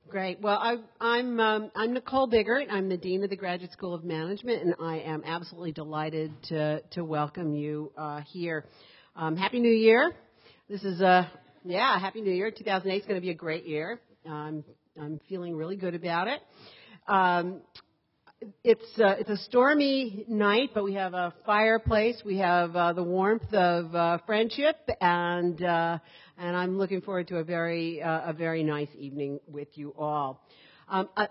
Great. Well, I'm Nicole Biggert. I'm the Dean of the Graduate School of Management, and I am absolutely delighted to welcome you here. Happy New Year. This is Happy New Year. 2008 is going to be a great year. I'm feeling really good about it. It's a stormy night, but we have a fireplace. We have the warmth of friendship, and I'm looking forward to a very nice evening with you all.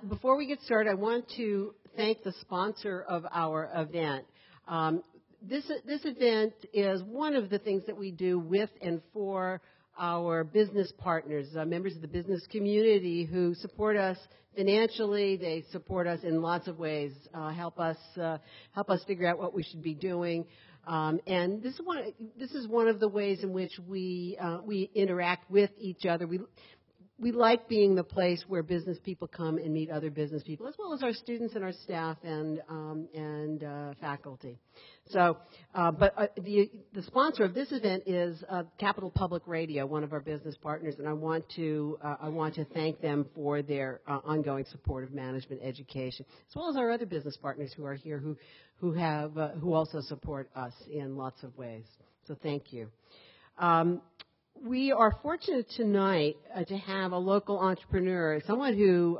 Before we get started, I want to thank the sponsor of our event. This event is one of the things that we do with and for our business partners, members of the business community who support us financially. They support us in lots of ways, help us figure out what we should be doing. And this is one of the ways in which we interact with each other. We like being the place where business people come and meet other business people, as well as our students and our staff and faculty. So, the sponsor of this event is Capital Public Radio, one of our business partners, and I want to thank them for their ongoing support of management education, as well as our other business partners who are here who also support us in lots of ways. So, thank you. We are fortunate tonight to have a local entrepreneur, someone who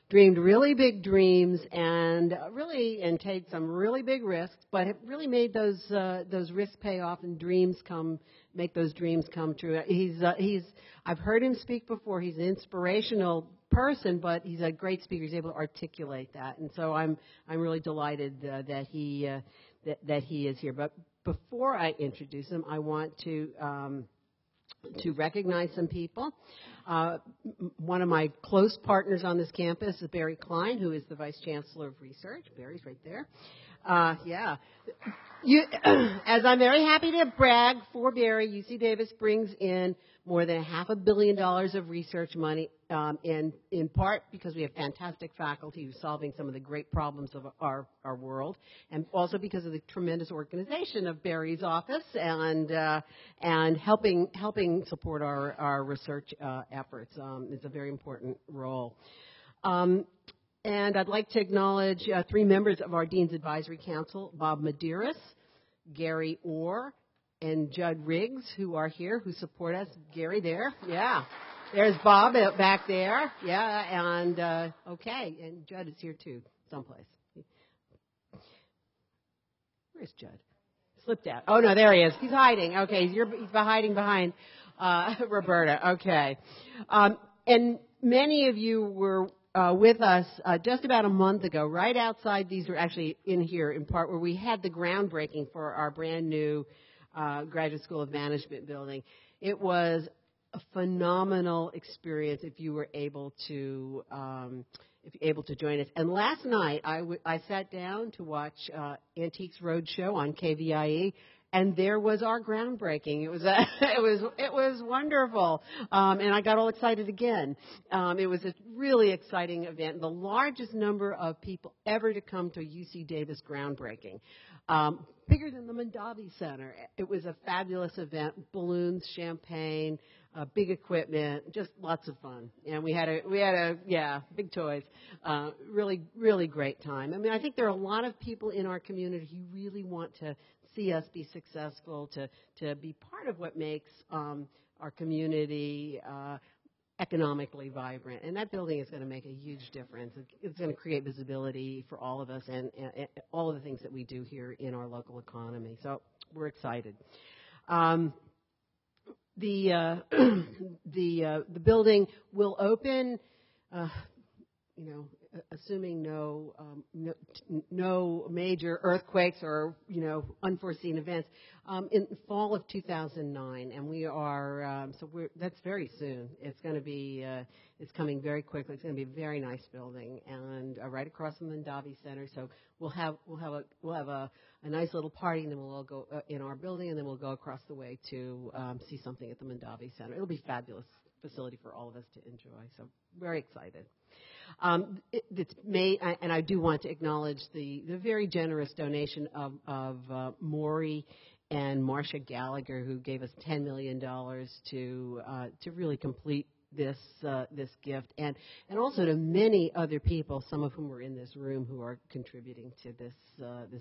dreamed really big dreams and take some really big risks, but have really made those risks pay off and make those dreams come true. I've heard him speak before. He's an inspirational person, but he's a great speaker. He's able to articulate that, and so I'm really delighted that he is here. But before I introduce him, I want to recognize some people. One of my close partners on this campus is Barry Klein, who is the Vice Chancellor of Research. Barry's right there. As I'm very happy to brag for Barry, UC Davis brings in more than $500 million of research money, in part because we have fantastic faculty who's solving some of the great problems of our world, and also because of the tremendous organization of Barry's office and helping support our research efforts. It's a very important role. And I'd like to acknowledge three members of our Dean's Advisory Council: Bob Medeiros, Gary Orr, and Judd Riggs, who are here, who support us. Gary there, yeah. There's Bob back there, yeah, and okay, and Judd is here too, someplace. Where's Judd? Slipped out. Oh no, there he is. He's hiding. Okay, he's hiding behind Roberta. Okay, and many of you were with us just about a month ago, right outside. These were actually in here in part where we had the groundbreaking for our brand new Graduate School of Management building. It was a phenomenal experience if you were able to join us. And last night I sat down to watch Antiques Roadshow on KVIE, and there was our groundbreaking. It was wonderful, and I got all excited again. It was a really exciting event, the largest number of people ever to come to a UC Davis groundbreaking. Bigger than the Mondavi Center. It was a fabulous event. Balloons, champagne, big equipment, just lots of fun. And we had big toys. Really, really great time. I mean, I think there are a lot of people in our community who really want to see us be successful, to be part of what makes our community economically vibrant. And that building is going to make a huge difference. It's going to create visibility for all of us and all of the things that we do here in our local economy. So we're excited. The building will open, assuming no major earthquakes or unforeseen events, in the fall of 2009, and we are that's very soon. It's going to be it's coming very quickly. It's going to be a very nice building, and right across from the Mondavi Center. So we'll have a nice little party, and then we'll all go in our building, and then we'll go across the way to see something at the Mondavi Center. It'll be a fabulous facility for all of us to enjoy. So very excited. It's made, and I do want to acknowledge the very generous donation of Maury and Marcia Gallagher, who gave us $10 million to really complete this gift, and also to many other people, some of whom are in this room, who are contributing to this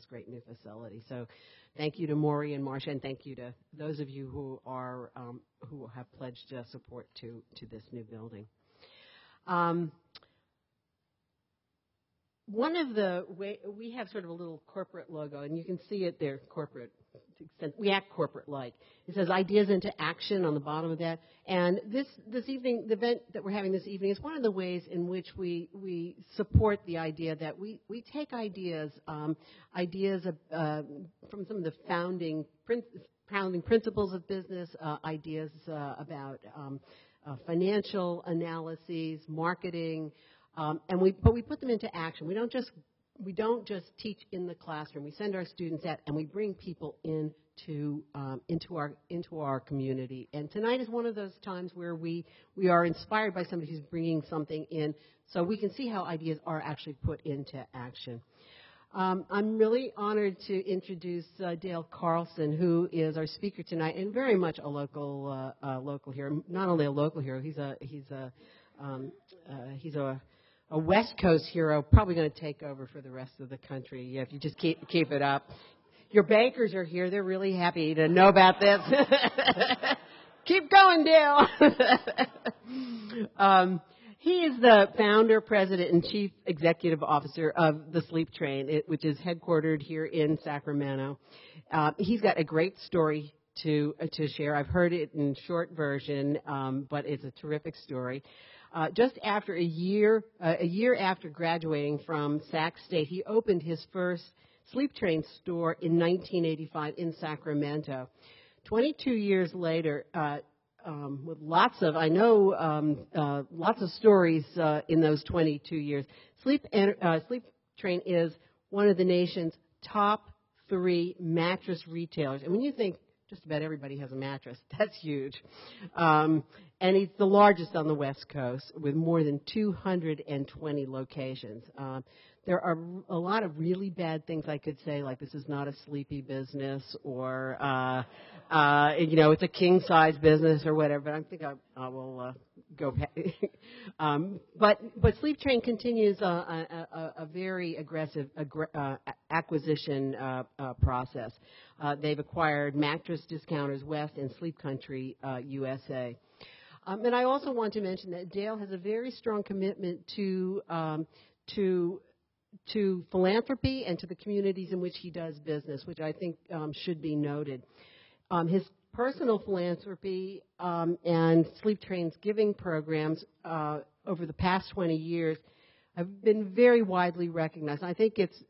great new facility. So, thank you to Maury and Marcia, and thank you to those of you who have pledged support to this new building. One of we have sort of a little corporate logo, and you can see it there, corporate. We act corporate-like. It says "Ideas into Action" on the bottom of that. And this evening, the event that we're having this evening is one of the ways in which we support the idea that we take ideas from some of the founding principles of business, ideas about financial analyses, marketing. But we put them into action. We don't just teach in the classroom. We send our students out, and we bring people into our community. And tonight is one of those times where we are inspired by somebody who's bringing something in, so we can see how ideas are actually put into action. I'm really honored to introduce Dale Carlsen, who is our speaker tonight, and very much a local hero. Not only a local hero, he's a West Coast hero, probably going to take over for the rest of the country if you just keep it up. Your bankers are here. They're really happy to know about this. Keep going, Dale. He is the founder, president, and chief executive officer of the SleepTrain, which is headquartered here in Sacramento. He's got a great story to share. I've heard it in short version, but it's a terrific story. Just after a year after graduating from Sac State, he opened his first SleepTrain store in 1985 in Sacramento. 22 years later, with lots of stories in those 22 years. SleepTrain is one of the nation's top 3 mattress retailers, and when you think just about everybody has a mattress, that's huge. And it's the largest on the West Coast with more than 220 locations. There are a lot of really bad things I could say, like this is not a sleepy business, or it's a king size business or whatever. But I think I will go. But SleepTrain continues a very aggressive acquisition process. They've acquired Mattress Discounters West and Sleep Country USA. And I also want to mention that Dale has a very strong commitment to philanthropy and to the communities in which he does business, which I think should be noted. His personal philanthropy and SleepTrain's giving programs over the past 20 years have been very widely recognized. I think it's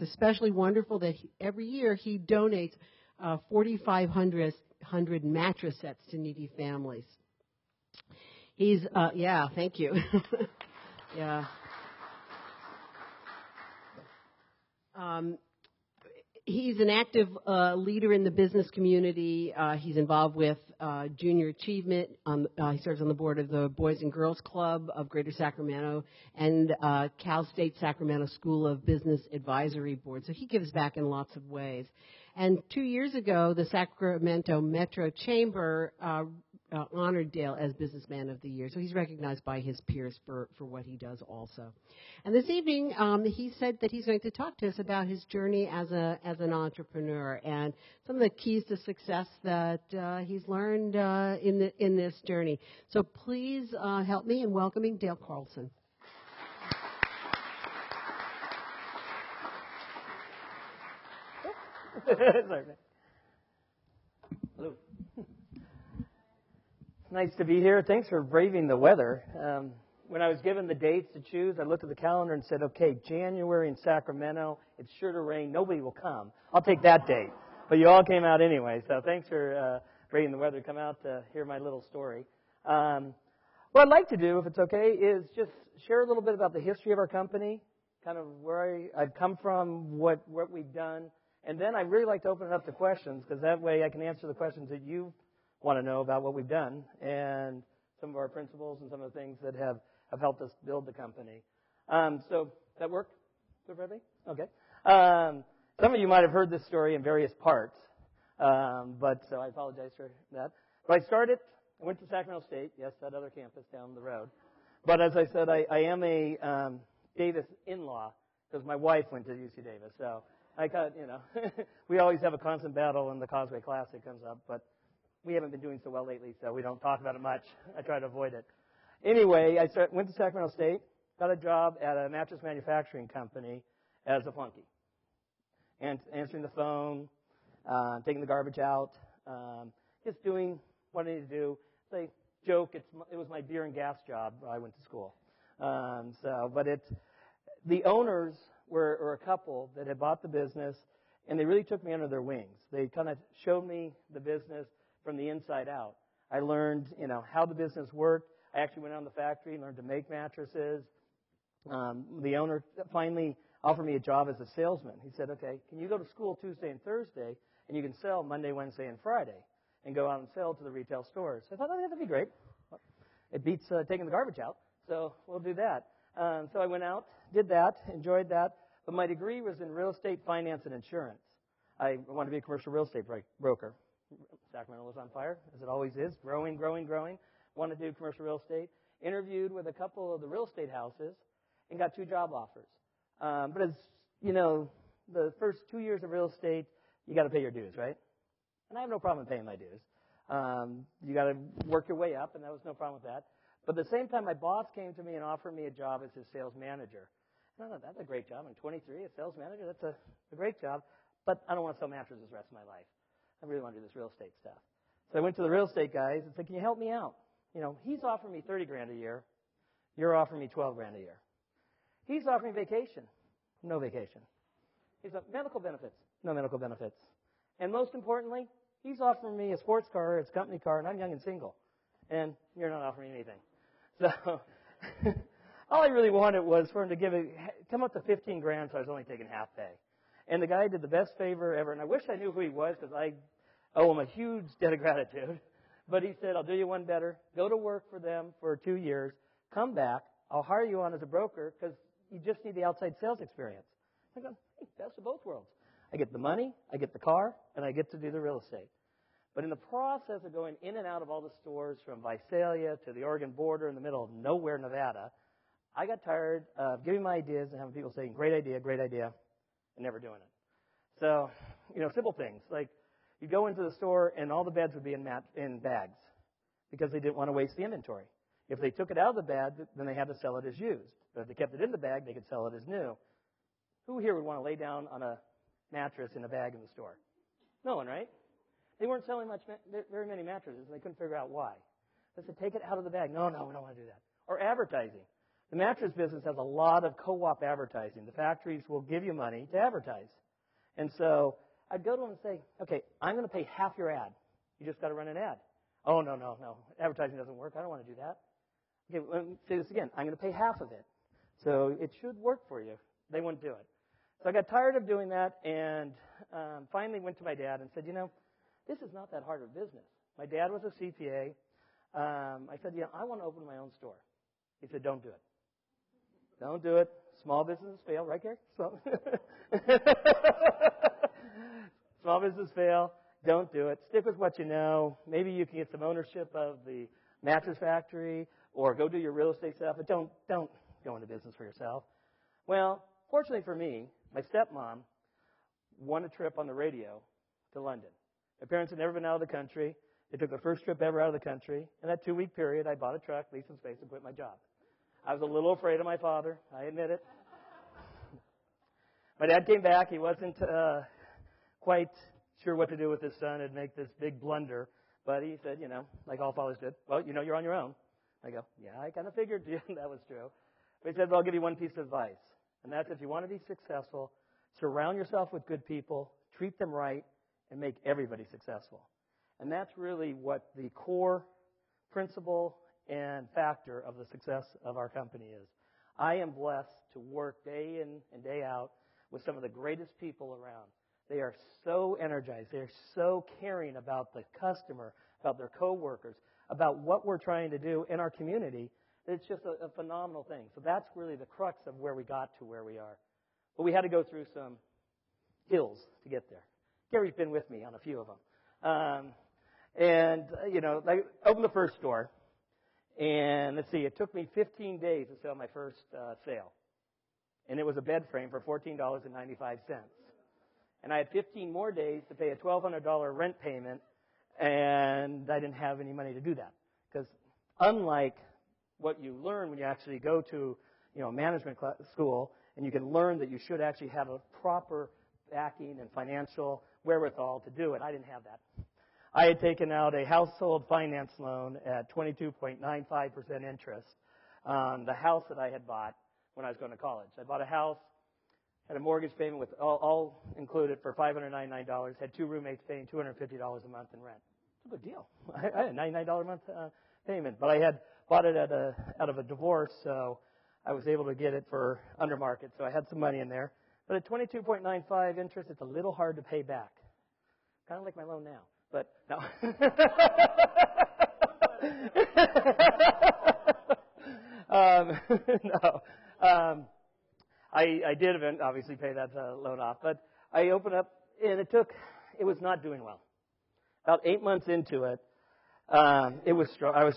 especially wonderful that every year he donates 4,500 mattress sets to needy families. He's thank you. Yeah. He's an active leader in the business community. He's involved with Junior Achievement. He serves on the board of the Boys and Girls Club of Greater Sacramento and Cal State Sacramento School of Business Advisory Board. So he gives back in lots of ways. And 2 years ago, the Sacramento Metro Chamber honored Dale as Businessman of the Year. So he's recognized by his peers for what he does also. And this evening, he said that he's going to talk to us about his journey as an entrepreneur and some of the keys to success that he's learned in this journey. So please help me in welcoming Dale Carlsen. Hello. Nice to be here. Thanks for braving the weather. When I was given the dates to choose, I looked at the calendar and said, okay, January in Sacramento, it's sure to rain. Nobody will come. I'll take that date. But you all came out anyway, so thanks for braving the weather to come out to hear my little story. What I'd like to do, if it's okay, is just share a little bit about the history of our company, kind of where I've come from, what we've done. And then I'd really like to open it up to questions, because that way I can answer the questions that you want to know about what we've done and some of our principles and some of the things that have helped us build the company. So that work for everybody? Okay. Some of you might have heard this story in various parts, but so I apologize for that. But I started I went to Sacramento State. Yes, that other campus down the road. But as I said, I am a Davis in-law because my wife went to UC Davis. So I got, we always have a constant battle when the Causeway Classic comes up. But we haven't been doing so well lately, so we don't talk about it much. I try to avoid it. Anyway, went to Sacramento State, got a job at a mattress manufacturing company as a flunky. And answering the phone, taking the garbage out, just doing what I needed to do. They joke, it was my beer and gas job while I went to school. The owners were a couple that had bought the business, and they really took me under their wings. They kind of showed me the business from the inside out. I learned, how the business worked. I actually went out in the factory and learned to make mattresses. The owner finally offered me a job as a salesman. He said, okay, can you go to school Tuesday and Thursday, and you can sell Monday, Wednesday, and Friday, and go out and sell to the retail stores. I thought, oh, that'd be great. It beats taking the garbage out, so we'll do that. So I went out, did that, enjoyed that, but my degree was in real estate, finance, and insurance. I wanted to be a commercial real estate broker. Sacramento was on fire, as it always is, growing. Wanted to do commercial real estate. Interviewed with a couple of the real estate houses and got 2 job offers. But as you know, the first 2 years of real estate, you got to pay your dues, right? And I have no problem paying my dues. You got to work your way up, and that was no problem with that. But at the same time, my boss came to me and offered me a job as his sales manager. And I thought, that's a great job. I'm 23, a sales manager. That's a great job. But I don't want to sell mattresses the rest of my life. I really want to do this real estate stuff. So I went to the real estate guys and said, can you help me out? He's offering me $30,000 a year. You're offering me $12,000 a year. He's offering vacation. No vacation. He's offering medical benefits. No medical benefits. And most importantly, he's offering me a sports car, his company car, and I'm young and single. And you're not offering me anything. So all I really wanted was for him to come up to $15,000, so I was only taking half pay. And the guy did the best favor ever, and I wish I knew who he was because I owe him a huge debt of gratitude. But he said, I'll do you one better. Go to work for them for 2 years. Come back. I'll hire you on as a broker because you just need the outside sales experience. I go, hey, best of both worlds. I get the money, I get the car, and I get to do the real estate. But in the process of going in and out of all the stores from Visalia to the Oregon border in the middle of nowhere, Nevada, I got tired of giving my ideas and having people saying, great idea, and never doing it. So, simple things like you go into the store and all the beds would be in bags because they didn't want to waste the inventory. If they took it out of the bag, then they had to sell it as used. But if they kept it in the bag, they could sell it as new. Who here would want to lay down on a mattress in a bag in the store? No one, right? They weren't selling very many mattresses, and they couldn't figure out why. They said, take it out of the bag. No, we don't want to do that. Or advertising. The mattress business has a lot of co-op advertising. The factories will give you money to advertise. And so I'd go to them and say, okay, I'm going to pay half your ad. You just got to run an ad. Oh, no. Advertising doesn't work. I don't want to do that. Okay, let me say this again. I'm going to pay half of it. So it should work for you. They wouldn't do it. So I got tired of doing that and finally went to my dad and said, this is not that hard of a business. My dad was a CPA. I said, I want to open my own store. He said, don't do it. Don't do it. Small businesses fail. Right, Gary? Small businesses fail. Don't do it. Stick with what you know. Maybe you can get some ownership of the mattress factory or go do your real estate stuff, but don't go into business for yourself. Well, fortunately for me, my stepmom won a trip on the radio to London. My parents had never been out of the country. They took their first trip ever out of the country. In that 2-week period, I bought a truck, leased some space, and quit my job. I was a little afraid of my father. I admit it. My dad came back. He wasn't quite sure what to do with his son and make this big blunder. But he said, like all fathers did, well, you're on your own. I go, yeah, I kind of figured that was true. But he said, well, I'll give you one piece of advice. And that's if you want to be successful, surround yourself with good people, treat them right, and make everybody successful. And that's really what the core principle and factor of the success of our company is. I am blessed to work day in and day out with some of the greatest people around. They are so energized. They are so caring about the customer, about their coworkers, about what we're trying to do in our community. It's just a phenomenal thing. So that's really the crux of where we got to where we are. But we had to go through some hills to get there. Gary's been with me on a few of them. And, I opened the first store. And let's see, it took me 15 days to sell my first sale. And it was a bed frame for $14.95. And I had 15 more days to pay a $1,200 rent payment, and I didn't have any money to do that. Because unlike what you learn when you actually go to, management school, and you can learn that you should actually have a proper backing and financial wherewithal to do it, I didn't have that. I had taken out a household finance loan at 22.95% interest on the house that I had bought when I was going to college. I bought a house, had a mortgage payment with all included for $599, had two roommates paying $250 a month in rent. It's a good deal. I had a $99 a month payment, but I had bought it out of a divorce, so I was able to get it for under market, so I had some money in there. But at 22.95 interest, it's a little hard to pay back. Kind of like my loan now, but no. No. I did obviously pay that loan off, but I opened up, and it was not doing well. About 8 months into it, I was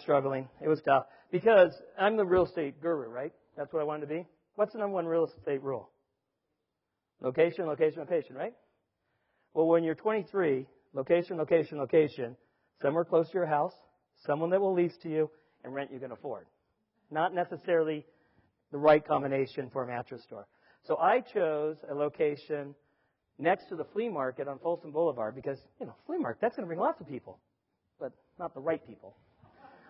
struggling. It was tough because I'm the real estate guru, right? That's what I wanted to be. What's the number one real estate rule? Location, location, location, right? Well, when you're 23, location, location, location, somewhere close to your house, someone that will lease to you, and rent you can afford. Not necessarily the right combination for a mattress store. So I chose a location next to the flea market on Folsom Boulevard because, flea market, that's going to bring lots of people, but not the right people.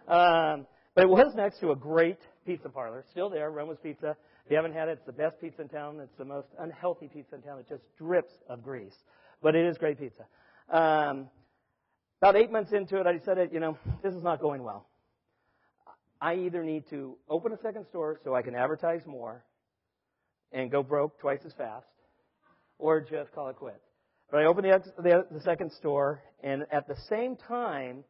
But it was next to a great pizza parlor, still there, Roma's Pizza. If you haven't had it, it's the best pizza in town. It's the most unhealthy pizza in town. It just drips of grease. But it is great pizza. About 8 months into it, I decided, this is not going well. I either need to open a second store so I can advertise more and go broke twice as fast, or just call it quits. But I opened the second store, and at the same time,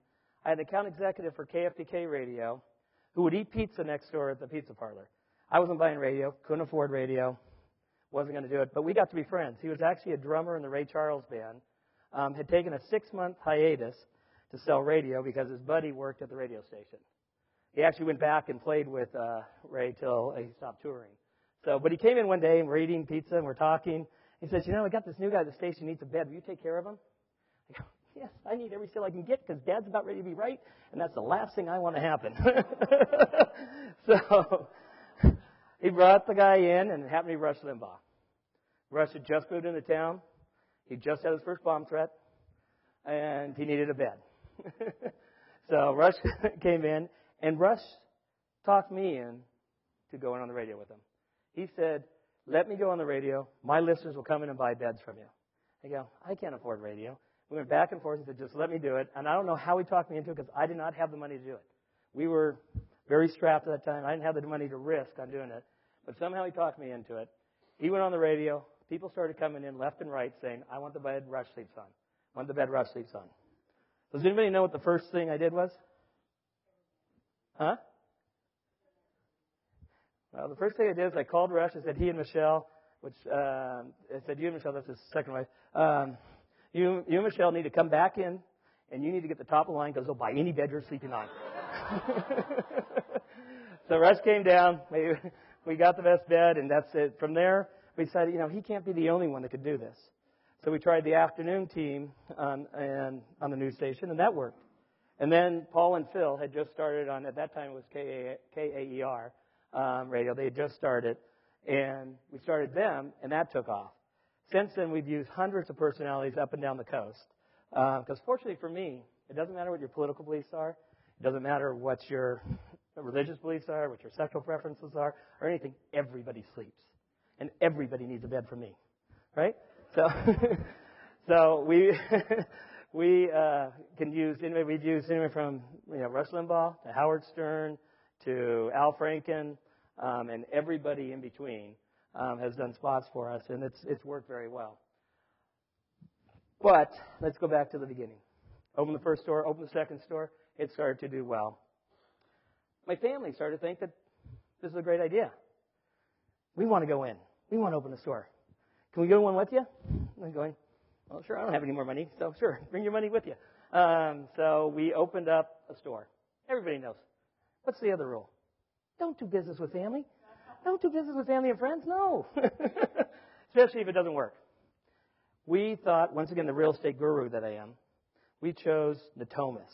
I had an account executive for KFTK Radio who would eat pizza next door at the pizza parlor. I wasn't buying radio, couldn't afford radio, wasn't going to do it, but we got to be friends. He was actually a drummer in the Ray Charles band, had taken a 6-month hiatus to sell radio because his buddy worked at the radio station. He actually went back and played with Ray till he stopped touring. But he came in one day and we're eating pizza and we're talking. He says, I got this new guy at the station, needs a bed. Will you take care of him? I go, yes, I need every sale I can get because Dad's about ready to be right, and that's the last thing I want to happen. So he brought the guy in, and it happened to be Rush Limbaugh. Rush had just moved into town. He just had his first bomb threat, and he needed a bed. So Rush came in, and Rush talked me in to going on the radio with him. He said, let me go on the radio. My listeners will come in and buy beds from you. I go, I can't afford radio. We went back and forth and said, just let me do it. And I don't know how he talked me into it because I did not have the money to do it. We were very strapped at that time. I didn't have the money to risk on doing it. But somehow he talked me into it. He went on the radio. People started coming in left and right saying, I want the bed Rush sleeps on. I want the bed Rush sleeps on. Does anybody know what the first thing I did was? Huh? Well, the first thing I did is I called Rush. I said, he and Michelle, I said, you and Michelle, that's his second wife. You and Michelle need to come back in, and you need to get the top of the line because they'll buy any bed you're sleeping on. So Rush came down. We got the best bed, and that's it. From there, we decided, he can't be the only one that could do this. So we tried the afternoon team on the news station, and that worked. And then Paul and Phil had just started on, at that time it was KAER radio. They had just started, and we started them, and that took off. Since then, we've used hundreds of personalities up and down the coast. Because fortunately for me, it doesn't matter what your political beliefs are. It doesn't matter what your religious beliefs are, what your sexual preferences are, or anything. Everybody sleeps. And everybody needs a bed from me. Right? So we can use, we've used anywhere from Rush Limbaugh to Howard Stern to Al Franken and everybody in between. Has done spots for us, and it's worked very well. But let's go back to the beginning. Open the first store, open the second store. It started to do well. My family started to think that this is a great idea. We want to go in. We want to open a store. Can we go in one with you? I'm going, well, sure, I don't have any more money, so sure, bring your money with you. So we opened up a store. Everybody knows. What's the other rule? Don't do business with family. Don't do business with family and friends. No. Especially if it doesn't work. We thought, once again, the real estate guru that I am, we chose Natomas.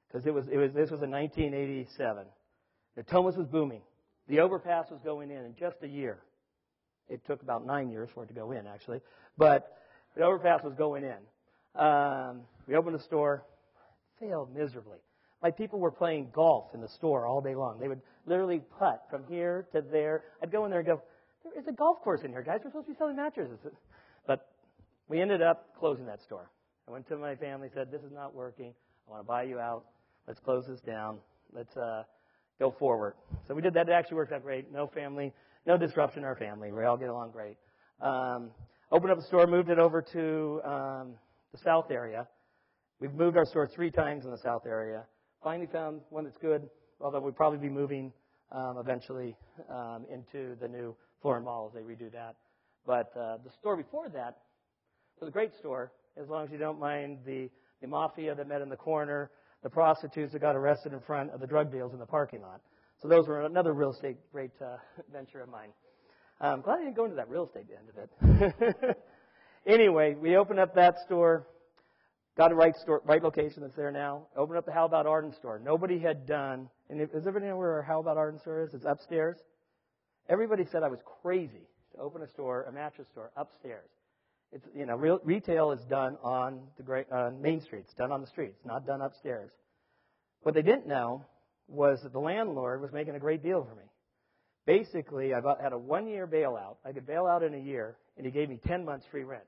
Because this was in 1987. Natomas was booming. The overpass was going in just a year. It took about 9 years for it to go in, actually. But the overpass was going in. We opened a store. Failed miserably. My people were playing golf in the store all day long. They would literally putt from here to there. I'd go in there and go, there is a golf course in here, guys. We're supposed to be selling mattresses. But we ended up closing that store. I went to my family, said, this is not working. I want to buy you out. Let's close this down. Let's go forward. So we did that. It actually worked out great. No family, no disruption in our family. We all get along great. Opened up a store, moved it over to the south area. We've moved our store 3 times in the south area. Finally found one that's good, although we'll probably be moving eventually into the new Florida Mall as they redo that. But the store before that was a great store, as long as you don't mind the mafia that met in the corner, the prostitutes that got arrested in front of the drug deals in the parking lot. So those were another real estate great venture of mine. I'm glad I didn't go into that real estate end of it. Anyway, we opened up that store. Got a right location that's there now. Opened up the How About Arden store. Nobody had done, and does everybody know where our How About Arden store is? It's upstairs. Everybody said I was crazy to open a store, a mattress store, upstairs. It's, retail is done on Main Street. It's done on the street. It's not done upstairs. What they didn't know was that the landlord was making a great deal for me. Basically, I had a 1-year bailout. I could bail out in a year, and he gave me 10 months free rent.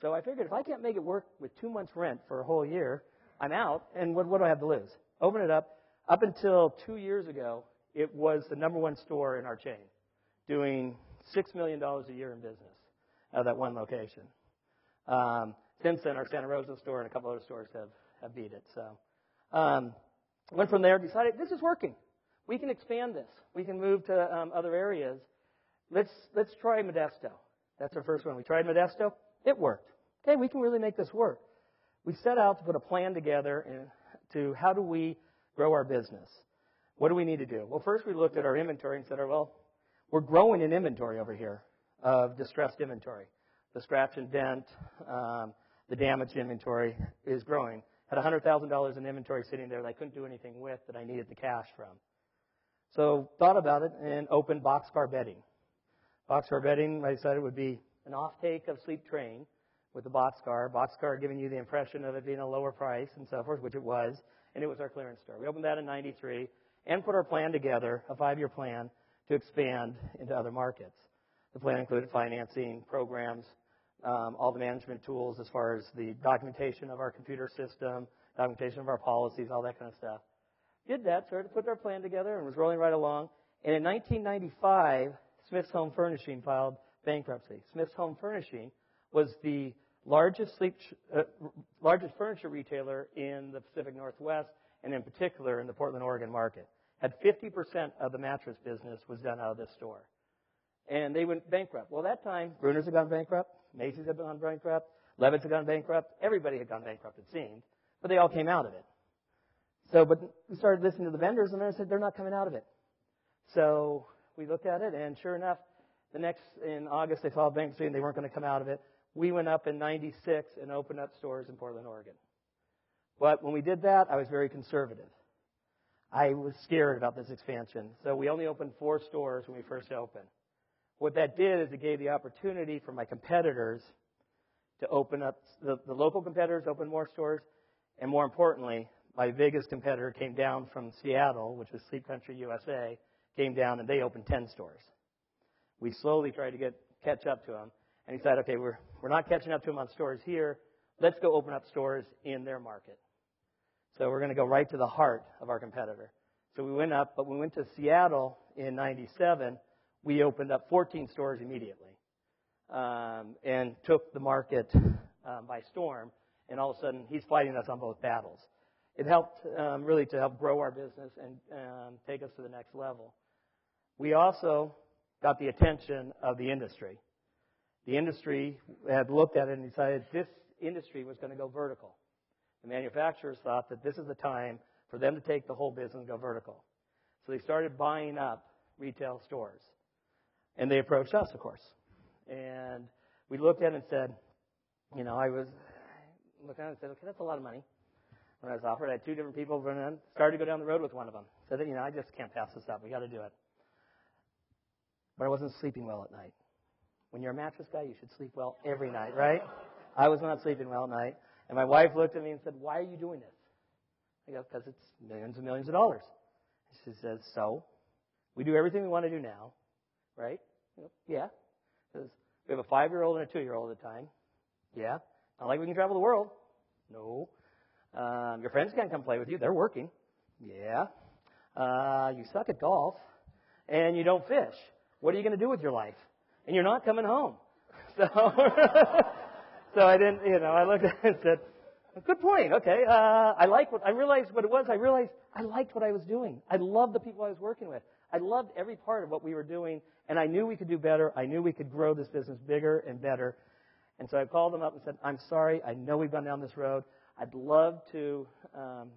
So I figured if I can't make it work with 2 months rent for a whole year, I'm out, and what do I have to lose? Open it up. Up until 2 years ago, it was the number 1 store in our chain, doing $6 million a year in business out of that one location. Since then, our Santa Rosa store and a couple other stores have beat it. So went from there, decided this is working. We can expand this. We can move to other areas. Let's try Modesto. That's our first one. We tried Modesto. It worked. Okay, we can really make this work. We set out to put a plan together to how do we grow our business. What do we need to do? Well, first we looked at our inventory and said, well, we're growing in inventory over here of distressed inventory. The scratch and dent, the damaged inventory is growing. Had $100,000 in inventory sitting there that I couldn't do anything with that I needed the cash from. So thought about it and opened boxcar bedding. Boxcar bedding, I decided would be an offtake of SleepTrain with the boxcar. Boxcar giving you the impression of it being a lower price and so forth, which it was. And it was our clearance store. We opened that in 93 and put our plan together, a 5-year plan, to expand into other markets. The plan included financing, programs, all the management tools as far as the documentation of our computer system, documentation of our policies, all that kind of stuff. Did that, started to put our plan together, and was rolling right along. And in 1995, Smith's Home Furnishing filed bankruptcy. Smith's Home Furnishing was the largest furniture retailer in the Pacific Northwest, and in particular in the Portland, Oregon market. Had 50% of the mattress business was done out of this store. And they went bankrupt. Well, that time, Bruner's had gone bankrupt, Macy's had gone bankrupt, Levitt's had gone bankrupt, everybody had gone bankrupt, it seemed, but they all came out of it. So, but we started listening to the vendors, and they said they're not coming out of it. So we looked at it, and sure enough, in August, they filed bankruptcy, and they weren't going to come out of it. We went up in 96 and opened up stores in Portland, Oregon. But when we did that, I was very conservative. I was scared about this expansion. So we only opened 4 stores when we first opened. What that did is it gave the opportunity for my competitors to open up, the local competitors opened more stores, and more importantly, my biggest competitor came down from Seattle, which was Sleep Country USA, came down and they opened 10 stores. We slowly tried to catch up to them, and he said, okay, we're not catching up to them on stores here. Let's go open up stores in their market. So we're going to go right to the heart of our competitor. So we went up, but when we went to Seattle in 97, we opened up 14 stores immediately and took the market by storm. And all of a sudden, he's fighting us on both battles. It helped really to help grow our business and take us to the next level. We also got the attention of the industry. The industry had looked at it and decided this industry was going to go vertical. The manufacturers thought that this is the time for them to take the whole business and go vertical. So they started buying up retail stores. And they approached us, of course. And we looked at it and said, I was looking at it and said, okay, that's a lot of money. When I was offered, I had two different people run in, started to go down the road with one of them. Said, I just can't pass this up. We got to do it. But I wasn't sleeping well at night. When you're a mattress guy, you should sleep well every night, right? I was not sleeping well at night. And my wife looked at me and said, why are you doing this? I go, because it's millions and millions of dollars. She says, so? We do everything we want to do now, right? Yeah. Says, we have a 5-year-old and a 2-year-old at the time. Yeah. Not like we can travel the world. No. Your friends can't come play with you. They're working. Yeah. You suck at golf. And you don't fish. What are you going to do with your life? And you're not coming home. So, so I didn't, I looked at it and said, good point. Okay. I realized what it was. I realized I liked what I was doing. I loved the people I was working with. I loved every part of what we were doing. And I knew we could do better. I knew we could grow this business bigger and better. And so I called them up and said, I'm sorry. I know we've gone down this road. I'd love to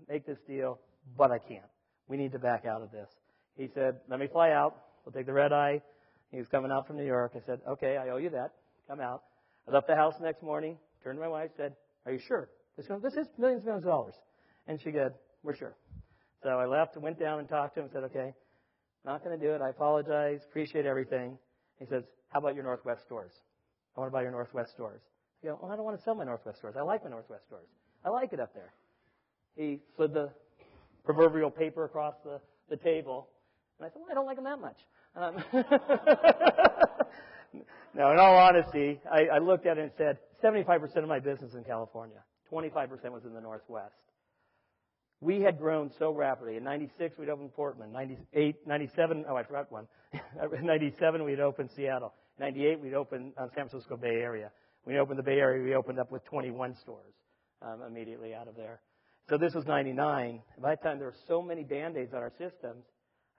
make this deal, but I can't. We need to back out of this. He said, let me fly out. We'll take the red eye. He was coming out from New York. I said, okay, I owe you that. Come out. I left the house the next morning, turned to my wife, said, are you sure? This is millions and millions of dollars. And she said, we're sure. So I left and went down and talked to him and said, okay, not going to do it. I apologize. Appreciate everything. He says, how about your Northwest stores? I want to buy your Northwest stores. I go, well, I don't want to sell my Northwest stores. I like my Northwest stores. I like it up there. He slid the proverbial paper across the table. And I said, well, I don't like them that much. Now, in all honesty, I looked at it and said, 75% of my business in California. 25% was in the Northwest. We had grown so rapidly. In 96, we'd opened Portland. 98, 97, I forgot one. In 97, we'd opened Seattle. 98, we'd opened San Francisco Bay Area. When we opened the Bay Area, we opened up with 21 stores immediately out of there. So this was 99. By the time there were so many Band-Aids on our systems,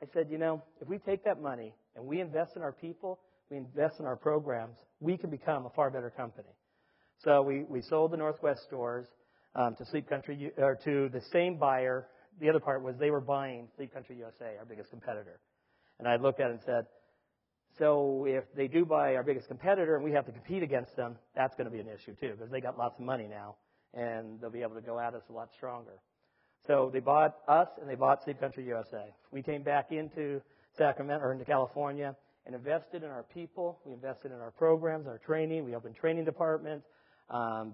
I said, if we take that money and we invest in our people, we invest in our programs, we can become a far better company. So we sold the Northwest stores to Sleep Country, or to the same buyer. The other part was they were buying Sleep Country USA, our biggest competitor. And I looked at it and said, so if they do buy our biggest competitor and we have to compete against them, that's going to be an issue too, because they got lots of money now and they'll be able to go at us a lot stronger. So they bought us and they bought Sleep Country USA. We came back into Sacramento or into California and invested in our people. We invested in our programs, our training. We opened training departments,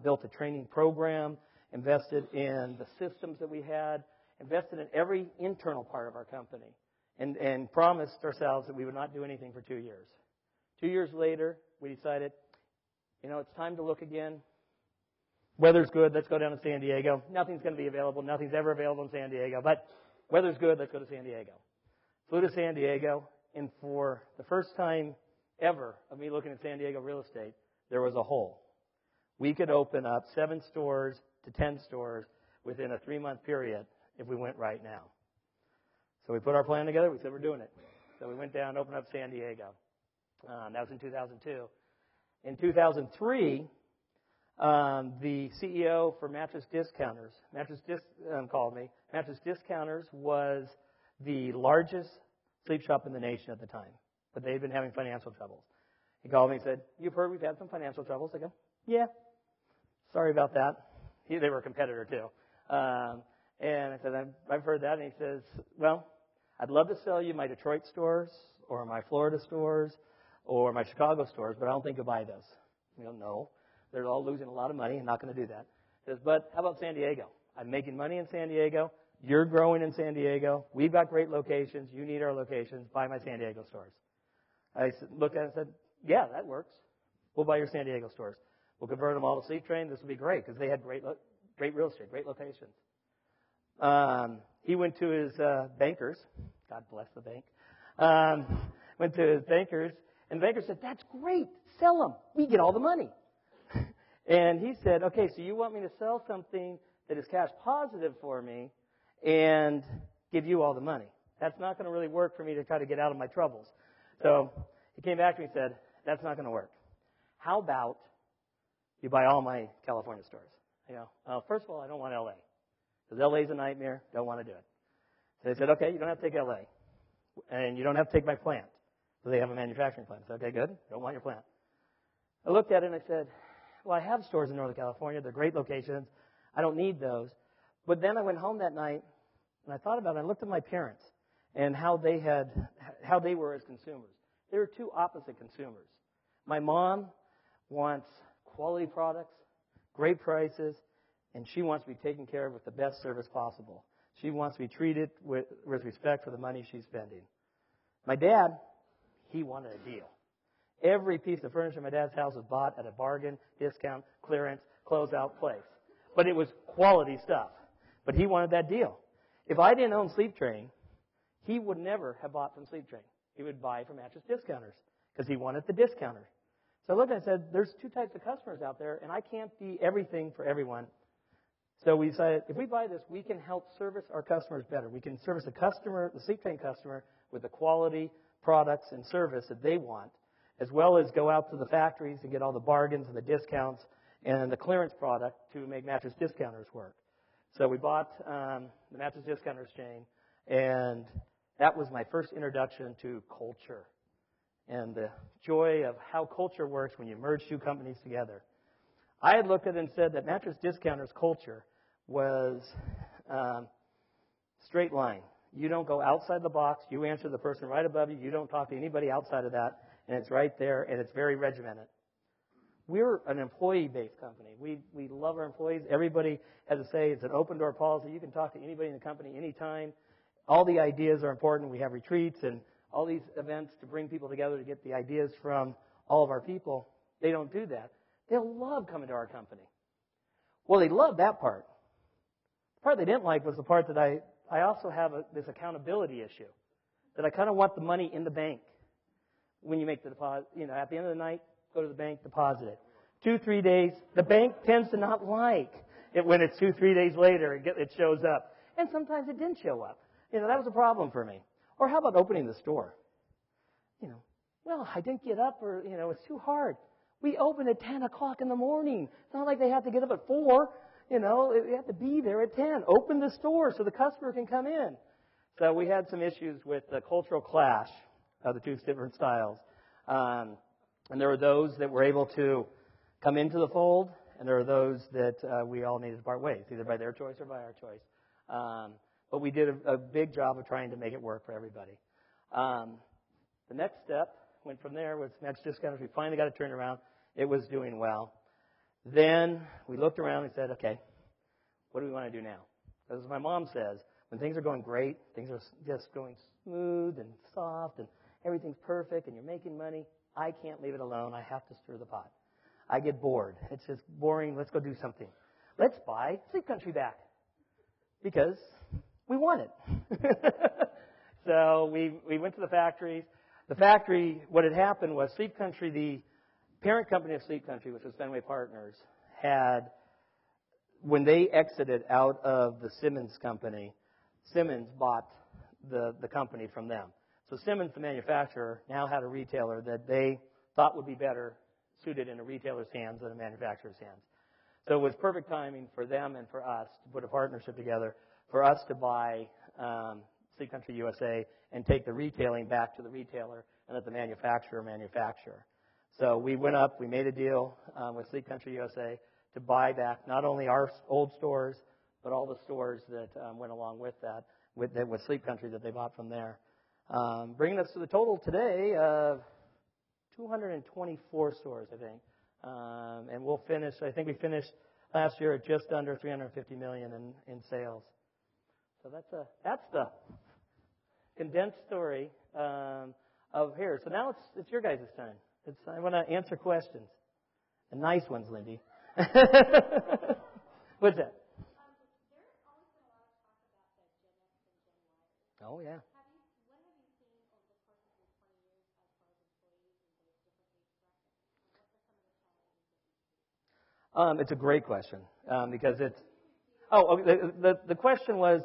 built a training program, invested in the systems that we had, invested in every internal part of our company, and promised ourselves that we would not do anything for 2 years. 2 years later, we decided, it's time to look again. Weather's good. Let's go down to San Diego. Nothing's going to be available. Nothing's ever available in San Diego. But weather's good. Let's go to San Diego. Flew to San Diego, and for the first time ever of me looking at San Diego real estate, there was a hole. We could open up 7 stores to 10 stores within a 3-month period if we went right now. So we put our plan together. We said, we're doing it. So we went down and opened up San Diego. That was in 2002. In 2003, the CEO for Mattress Discounters, called me. Mattress Discounters was the largest sleep shop in the nation at the time, but they'd been having financial troubles. He called me and said, you've heard we've had some financial troubles? I go, yeah. Sorry about that. They were a competitor too. And I said, I've heard that. And he says, well, I'd love to sell you my Detroit stores or my Florida stores or my Chicago stores, but I don't think you'll buy those. I go, no. They're all losing a lot of money. I'm not going to do that. He says, but how about San Diego? I'm making money in San Diego. You're growing in San Diego. We've got great locations. You need our locations. Buy my San Diego stores. I looked at it and said, yeah, that works. We'll buy your San Diego stores. We'll convert them all to SleepTrain. This will be great because they had great real estate, great locations. He went to his bankers. God bless the bank. Went to his bankers, and the banker said, that's great. Sell them. We get all the money. And he said, okay, so you want me to sell something that is cash positive for me and give you all the money. That's not going to really work for me to try to get out of my troubles. So he came back to me and said, that's not going to work. How about you buy all my California stores? I go, first of all, I don't want L.A. Because LA's a nightmare. Don't want to do it. So they said, okay, you don't have to take LA. And you don't have to take my plant. So they have a manufacturing plant. I said, okay, good. Don't want your plant. I looked at it and I said, well, I have stores in Northern California. They're great locations. I don't need those. But then I went home that night and I thought about it. I looked at my parents and how they were as consumers. They were two opposite consumers. My mom wants quality products, great prices, and she wants to be taken care of with the best service possible. She wants to be treated with respect for the money she's spending. My dad, he wanted a deal. Every piece of furniture in my dad's house was bought at a bargain, discount, clearance, closeout place. But it was quality stuff. But he wanted that deal. If I didn't own SleepTrain, he would never have bought from SleepTrain. He would buy from Mattress Discounters because he wanted the discounter. So I looked and I said, there's two types of customers out there, and I can't be everything for everyone. So we decided, if we buy this, we can help service our customers better. We can service the customer, the SleepTrain customer, with the quality products and service that they want, as well as go out to the factories and get all the bargains and the discounts and the clearance product to make Mattress Discounters work. So we bought the Mattress Discounters chain, and that was my first introduction to culture and the joy of how culture works when you merge two companies together. I had looked at it and said that Mattress Discounters culture was straight line. You don't go outside the box. You answer the person right above you. You don't talk to anybody outside of that, and it's right there, and it's very regimented. We're an employee-based company. We love our employees. Everybody has a say. It's an open-door policy. You can talk to anybody in the company anytime. All the ideas are important. We have retreats and all these events to bring people together to get the ideas from all of our people. They don't do that. They'll love coming to our company. Well, they love that part. The part they didn't like was the part that I also have this accountability issue, that I kind of want the money in the bank when you make the deposit. You know, at the end of the night, go to the bank, deposit it. 2-3 days, the bank tends to not like it when it's 2-3 days later it shows up. And sometimes it didn't show up. You know, that was a problem for me. Or how about opening the store? You know, well, I didn't get up, or, you know, it's too hard. We open at 10 o'clock in the morning. It's not like they have to get up at 4. You know, they have to be there at 10. Open the store so the customer can come in. So we had some issues with the cultural clash of the two different styles. And there were those that were able to come into the fold, and there were those that we all needed to part ways, either by their choice or by our choice. But we did a big job of trying to make it work for everybody. The next step went from there with Mattress Discounters. We finally got it turned around. It was doing well. Then we looked around and said, okay, what do we want to do now? As my mom says, when things are going great, things are just going smooth and soft and everything's perfect and you're making money, I can't leave it alone. I have to stir the pot. I get bored. It's just boring. Let's go do something. Let's buy Sleep Country back because we want it. So we went to the factories. The factory, what had happened was Sleep Country, the parent company of Sleep Country, which was Fenway Partners, had, when they exited out of the Simmons company, Simmons bought the company from them. So Simmons, the manufacturer, now had a retailer that they thought would be better suited in a retailer's hands than a manufacturer's hands. So it was perfect timing for them and for us to put a partnership together, for us to buy Sleep Country USA and take the retailing back to the retailer and let the manufacturer manufacture. So we went up, we made a deal with Sleep Country USA to buy back not only our old stores, but all the stores that went along with that, with Sleep Country that they bought from there. Bringing us to the total today of 224 stores, I think. And we'll finish, I think we finished last year at just under $350 million in sales. So that's the condensed story of here. So now it's your guys' time. I want to answer questions. And nice ones, Lindy. What's that? Oh, yeah. It's a great question because it's. The question was,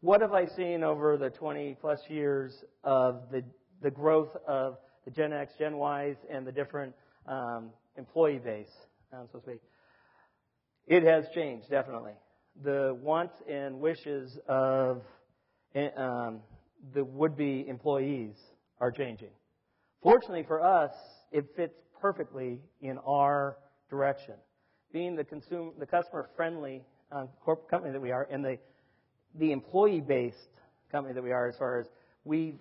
what have I seen over the 20 plus years of the growth of the Gen X, Gen Ys, and the different employee base, so to speak. It has changed, definitely. the wants and wishes of the would-be employees are changing. Fortunately for us, it fits perfectly in our direction. Being the customer-friendly company that we are, and the employee-based company that we are, as far as we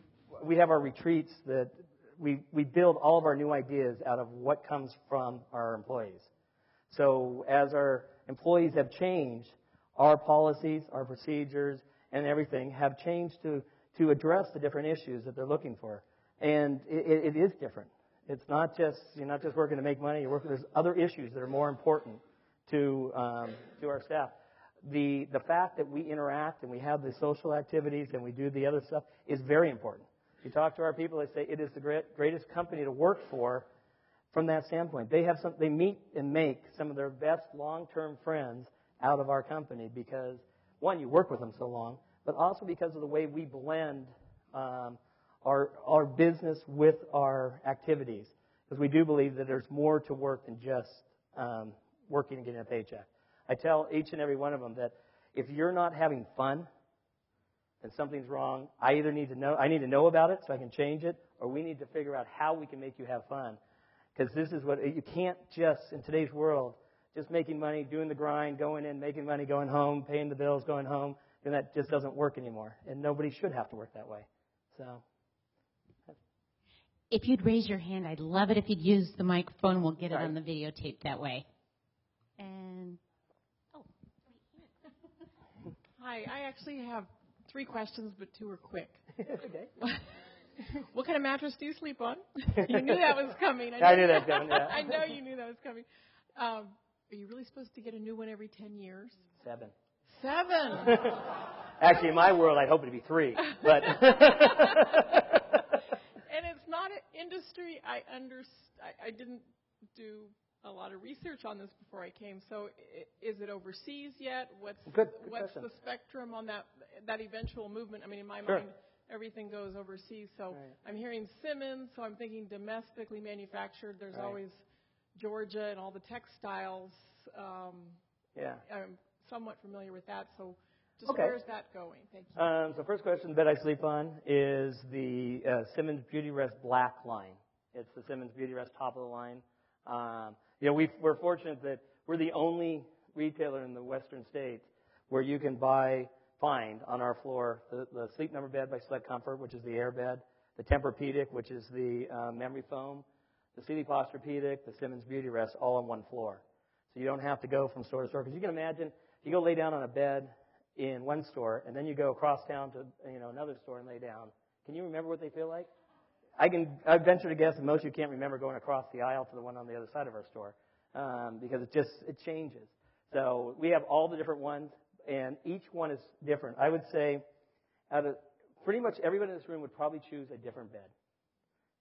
have our retreats that we build all of our new ideas out of what comes from our employees. So as our employees have changed, our policies, our procedures, and everything have changed to address the different issues that they're looking for. And it is different. It's not just, you're not just working to make money. There's other issues that are more important to our staff. The fact that we interact and we have the social activities and we do the other stuff is very important. You talk to our people, they say it is the greatest company to work for from that standpoint. They meet and make some of their best long-term friends out of our company because, one, you work with them so long, but also because of the way we blend our business with our activities. Because we do believe that there's more to work than just working and getting a paycheck. I tell each and every one of them that if you're not having fun, then something's wrong. I need to know about it so I can change it, or we need to figure out how we can make you have fun. Because this is what you can't just, in today's world, just making money, doing the grind, going in, making money, going home, paying the bills, going home, and that just doesn't work anymore. And nobody should have to work that way. So, if you'd raise your hand, I'd love it if you'd use the microphone. We'll get it on the videotape that way. And Hi, I actually have 3 questions, but 2 are quick. okay. What kind of mattress do you sleep on? You knew that was coming. I knew that was coming, yeah. I know you knew that was coming. Are you really supposed to get a new one every 10 years? 7. 7? Actually, in my world, I'd hope it'd be 3. But And it's not an industry I didn't do a lot of research on this before I came. So is it overseas yet? What's the spectrum on that eventual movement? I mean, in my mind, everything goes overseas. So I'm hearing Simmons, so I'm thinking domestically manufactured. There's always Georgia and all the textiles. I'm somewhat familiar with that. So just where's that going? Thank you. So first question, the bed I sleep on is the Simmons Beauty Rest Black line. It's the Simmons Beauty Rest top of the line. We're fortunate that we're the only retailer in the western states where you can find on our floor the Sleep Number bed by Select Comfort, which is the air bed, the Tempur-Pedic, which is the memory foam, the Sealy Posturepedic, the Simmons Beauty Rest, all on one floor. So you don't have to go from store to store. Because you can imagine, if you go lay down on a bed in one store and then you go across town to another store and lay down, can you remember what they feel like? I venture to guess that most of you can't remember going across the aisle to the one on the other side of our store because it changes. So we have all the different ones, and each one is different. I would say out of pretty much everybody in this room would probably choose a different bed.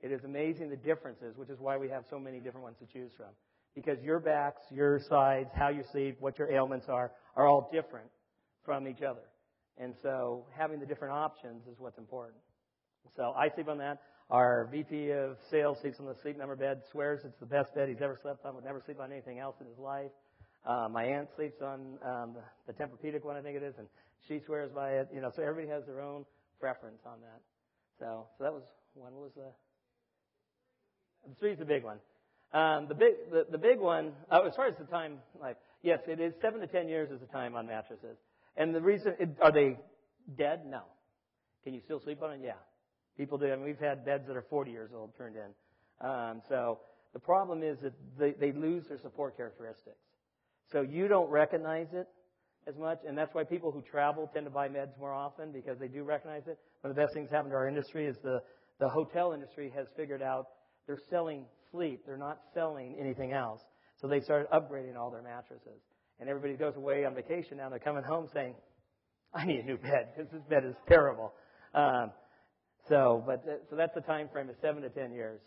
It is amazing the differences, which is why we have so many different ones to choose from. Because your backs, your sides, how you sleep, what your ailments are all different from each other. And so having the different options is what's important. So I sleep on that. Our VP of sales sleeps on the Sleep Number bed, swears it's the best bed he's ever slept on, would never sleep on anything else in his life. My aunt sleeps on the Tempur-Pedic one, I think it is, and she swears by it. So everybody has their own preference on that. So that was one. What was the 3 is the big one. The big one, as far as the time life, yes, it is 7 to 10 years is the time on mattresses. And the reason, are they dead? No. Can you still sleep on it? Yeah. People do. I mean, we've had beds that are 40 years old turned in. So the problem is that they lose their support characteristics. So you don't recognize it as much, and that's why people who travel tend to buy beds more often because they do recognize it. One of the best things that happened to our industry is the hotel industry has figured out they're selling sleep. They're not selling anything else. So they started upgrading all their mattresses. And everybody goes away on vacation now. They're coming home saying, I need a new bed because this bed is terrible. So that's the time frame of 7 to 10 years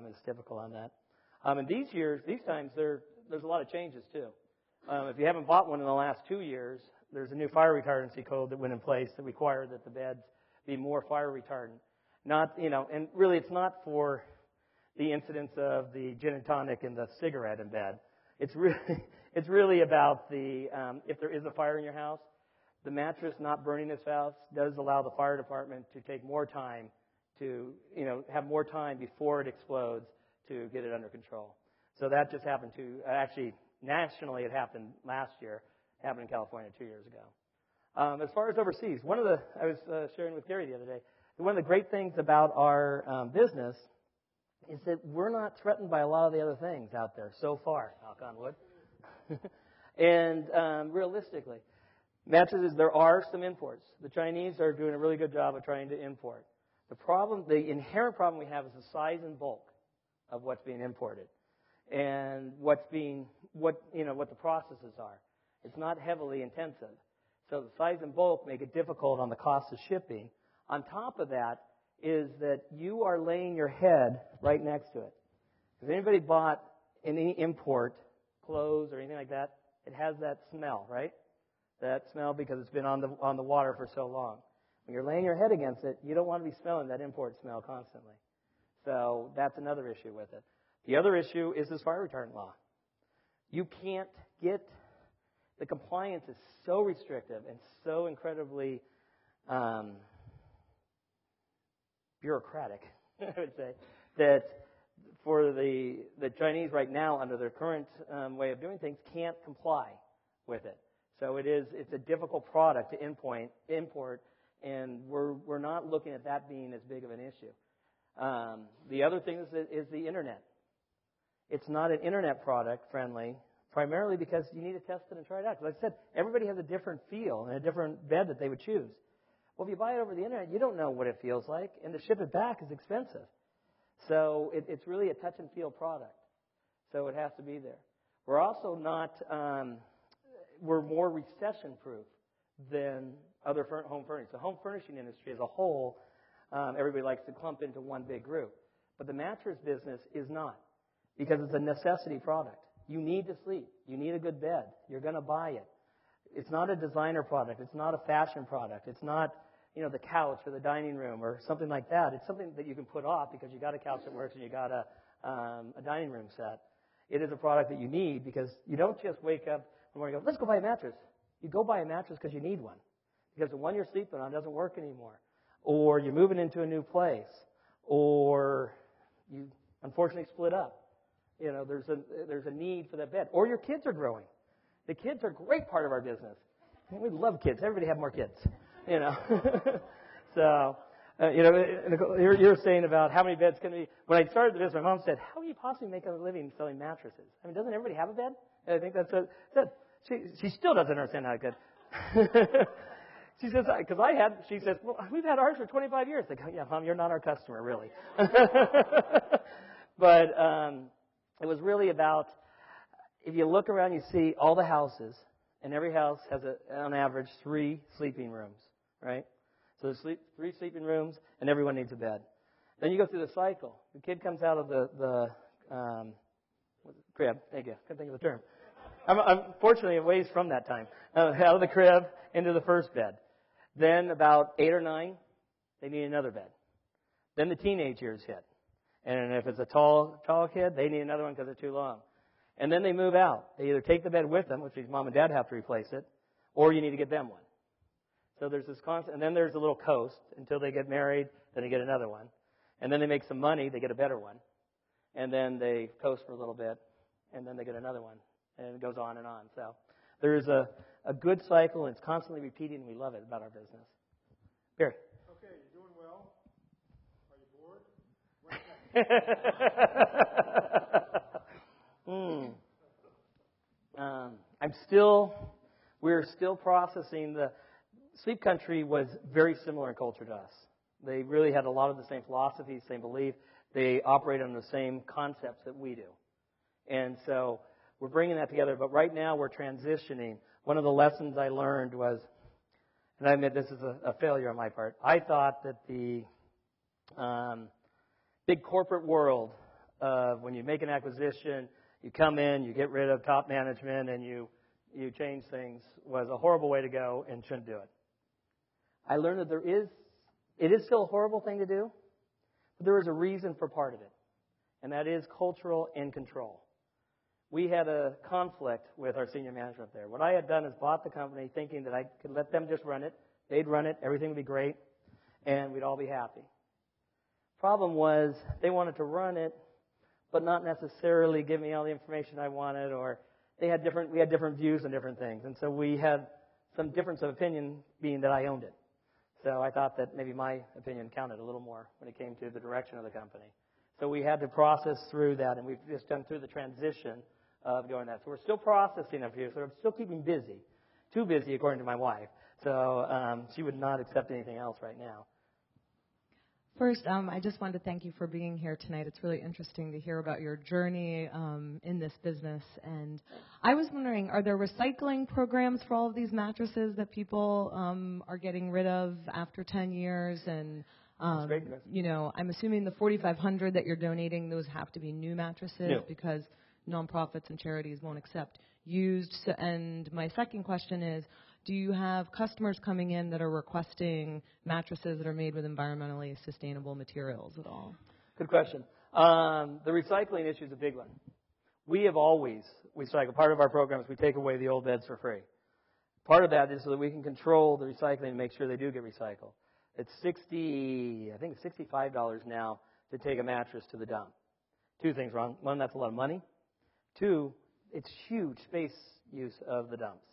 is typical on that. And these times, there's a lot of changes too. If you haven't bought one in the last 2 years, there's a new fire retardancy code that went in place that required that the beds be more fire retardant. And really it's not for the incidence of the gin and tonic and the cigarette in bed. It's really about if there is a fire in your house, the mattress not burning as fast does allow the fire department to take more time to, have more time before it explodes to get it under control. So that just happened actually, nationally it happened last year. It happened in California 2 years ago. As far as overseas, I was sharing with Gary the other day, one of the great things about our business is that we're not threatened by a lot of the other things out there so far, knock on wood. And realistically, mattresses, there are some imports. The Chinese are doing a really good job of trying to import. The inherent problem we have is the size and bulk of what's being imported and what the processes are. It's not heavily intensive. So the size and bulk make it difficult on the cost of shipping. On top of that is that you are laying your head right next to it. If anybody bought any import clothes or anything like that, it has that smell, right? That smell because it's been on the water for so long. When you're laying your head against it, you don't want to be smelling that import smell constantly. So that's another issue with it. The other issue is this fire retardant law. You can't get, the compliance is so restrictive and so incredibly bureaucratic, I would say, that for the Chinese right now, under their current way of doing things, can't comply with it. So it's a difficult product to import, and we're not looking at that being as big of an issue. The other thing is the internet. It's not an internet product friendly, primarily because you need to test it and try it out. Like I said, everybody has a different feel and a different bed that they would choose. Well, if you buy it over the internet, you don't know what it feels like, and to ship it back is expensive. So it's really a touch and feel product. So it has to be there. We're also not, we're more recession proof than other home furnishing. The home furnishing industry as a whole, everybody likes to clump into one big group. But the mattress business is not, because it's a necessity product. You need to sleep. You need a good bed. You're going to buy it. It's not a designer product. It's not a fashion product. It's not, the couch for the dining room or something like that. It's something that you can put off because you got a couch that works and you got a dining room set. It is a product that you need because you don't just wake up in the morning and go, let's go buy a mattress. You go buy a mattress because you need one. Because the one you're sleeping on doesn't work anymore. Or you're moving into a new place. Or you unfortunately split up. There's a need for that bed. Or your kids are growing. The kids are a great part of our business. We love kids. Everybody have more kids. So, you're saying about how many beds can be. When I started the business, my mom said, how can you possibly make a living selling mattresses? I mean, doesn't everybody have a bed? And I think that's what she still doesn't understand how good. She says, she says, well, we've had ours for 25 years. I go, yeah, Mom, you're not our customer, really. But it was really about, if you look around, you see all the houses, and every house has, on average, 3 sleeping rooms, right? So there's 3 sleeping rooms, and everyone needs a bed. Then you go through the cycle. The kid comes out of the crib. Thank you. Couldn't think of the term. Unfortunately, a ways from that time. Out of the crib into the first bed. Then about 8 or 9, they need another bed. Then the teenage years hit. And if it's a tall kid, they need another one because they're too long. And then they move out. They either take the bed with them, which means mom and dad have to replace it, or you need to get them one. So there's this constant, and then there's a little coast until they get married, then they get another one. And then they make some money, they get a better one. And then they coast for a little bit, and then they get another one. And it goes on and on. So there's a good cycle, and it's constantly repeating, and we love it about our business. Barry. Okay, you're doing well. Are you bored? We're still processing Sleep Country was very similar in culture to us. They really had a lot of the same philosophies, same belief. They operate on the same concepts that we do. And so we're bringing that together. But right now we're transitioning. One of the lessons I learned was, and I admit this is a failure on my part, I thought that the big corporate world of when you make an acquisition, you come in, you get rid of top management, and you change things was a horrible way to go and shouldn't do it. I learned that it is still a horrible thing to do, but there is a reason for part of it, and that is cultural and control. we had a conflict with our senior management there. What I had done is bought the company thinking that I could let them just run it. They'd run it. Everything would be great. And we'd all be happy. Problem was they wanted to run it, but not necessarily give me all the information I wanted, or we had different views on different things. And so we had some difference of opinion, being that I owned it. So I thought that maybe my opinion counted a little more when it came to the direction of the company. So we had to process through that, and we've just done through the transition of going that. So we're still processing a few, so I'm still keeping busy. Too busy, according to my wife. So she would not accept anything else right now. First, I just wanted to thank you for being here tonight. It's really interesting to hear about your journey in this business. And I was wondering, are there recycling programs for all of these mattresses that people are getting rid of after 10 years? And, you know, I'm assuming the 4,500 that you're donating, those have to be new mattresses because nonprofits and charities won't accept used. And my second question is, do you have customers coming in that are requesting mattresses that are made with environmentally sustainable materials at all? Good question. The recycling issue is a big one. We have always recycled. Part of our program is we take away the old beds for free. Part of that is so that we can control the recycling and make sure they do get recycled. It's $65 now to take a mattress to the dump. Two things wrong. One, that's a lot of money. Two, it's huge space use of the dumps.